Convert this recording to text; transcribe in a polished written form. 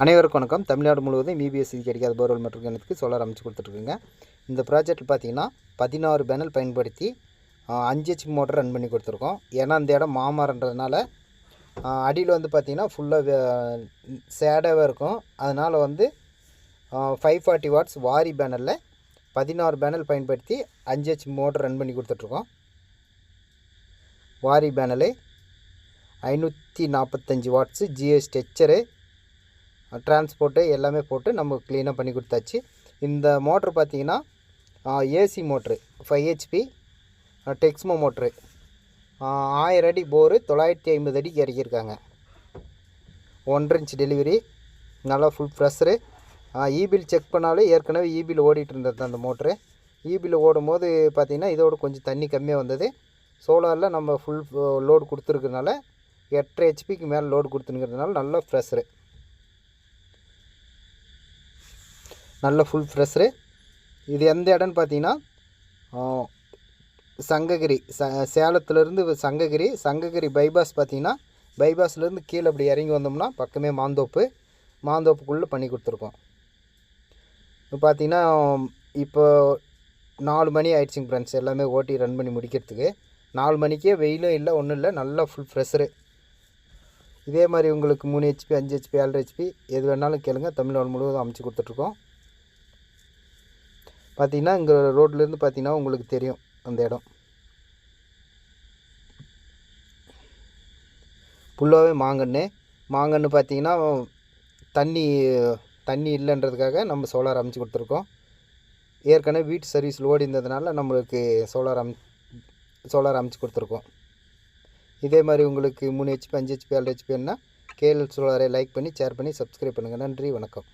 அனைவருக்கும் வணக்கம். தமிழ்நாடு முழுவதும் இபிஎஸ் கிடைக்காத போர்வெல் மற்றும் கிணத்துக்கு சோலார் அமைச்சு கொடுத்துட்ருக்குங்க. இந்த ப்ராஜெக்ட்டில் பார்த்தீங்கன்னா 16 பேனல் பயன்படுத்தி 5 ஹெச்பி மோட்டர் ரன் பண்ணி கொடுத்துருக்கோம். ஏன்னா அந்த இடம் மாமரன்றதுனால அடியில் வந்து பார்த்திங்கன்னா ஃபுல்லாக சேடாகவே இருக்கும். அதனால் வந்து 540 வாட்ஸ் வாரி பேனலில் 16 பேனல் பயன்படுத்தி 5 ஹெச்பி மோட்டர் ரன் பண்ணி கொடுத்துட்ருக்கோம். வாரி பேனலு 545 வாட்ஸு ஜிஎஸ் ஸ்ட்ரெச்சரு டிரான்ஸ்போர்ட்டு எல்லாமே போட்டு நம்ம க்ளீனாக பண்ணி கொடுத்தாச்சு. இந்த மோட்ரு பார்த்திங்கன்னா AC motor 5 HP Texmo motor 1000 அடி போரு 950 அடிக்கு இறக்கியிருக்காங்க. 1.5 இன்ச் டெலிவரி, நல்லா ஃபுல் ப்ரெஷரு. இபில் செக் பண்ணாலும் ஏற்கனவே இபில் ஓடிட்டு இருந்தது அந்த மோட்ரு. இபில் ஓடும் போது பார்த்திங்கன்னா இதோட கொஞ்சம் தண்ணி கம்மியாக வந்தது. சோலாரில் நம்ம ஃபுல் லோடு கொடுத்துருக்கனால 8.5 ஹெச்பிக்கு மேலே லோடு கொடுத்துருக்கிறதுனால நல்லா ப்ரெஷரு, நல்ல ஃபுல் ப்ரெஷரு. இது எந்த இடம்னு பார்த்தீங்கன்னா சங்ககிரி, சேலத்துலேருந்து சங்ககிரி பைபாஸ் பார்த்திங்கன்னா பைபாஸ்லேருந்து கீழே அப்படி இறங்கி வந்தோம்னா பக்கமே மாந்தோப்புக்குள்ளே பண்ணி கொடுத்துருக்கோம். இப்போ பார்த்திங்கன்னா இப்போ 4 மணி ஆயிடுச்சுங்க ஃப்ரெண்ட்ஸ். எல்லாமே ஓட்டி ரன் பண்ணி முடிக்கிறதுக்கு 4 மணிக்கே வெயிலும் இல்லை ஒன்றும் இல்லை, நல்லா ஃபுல் ப்ரெஷரு. இதே மாதிரி உங்களுக்கு 3 ஹெச்பி 5 ஹெச்பி 7 ஹெச்பி எது வேணாலும் கேளுங்க, தமிழ்நாடு முழுவதும் அமைச்சு கொடுத்துட்ருக்கோம். பார்த்திங்கன்னா இங்கே ரோட்லேருந்து பார்த்திங்கன்னா உங்களுக்கு தெரியும் அந்த இடம் ஃபுல்லாகவே மாங்கன்று பார்த்திங்கன்னா தண்ணி இல்லைன்றதுக்காக நம்ம சோலார் அமைச்சு கொடுத்துருக்கோம். ஏற்கனவே வீட்டு சர்வீஸில் ஓடி இருந்ததுனால நம்மளுக்கு சோலார் அமைச்சு கொடுத்துருக்கோம். இதே மாதிரி உங்களுக்கு 3 ஹெச்பி 5 ஹெச்பி 7 ஹெச்பின்னா கேஎல் சோலாரை லைக் பண்ணி ஷேர் பண்ணி சப்ஸ்கிரைப் பண்ணுங்கள். நன்றி, வணக்கம்.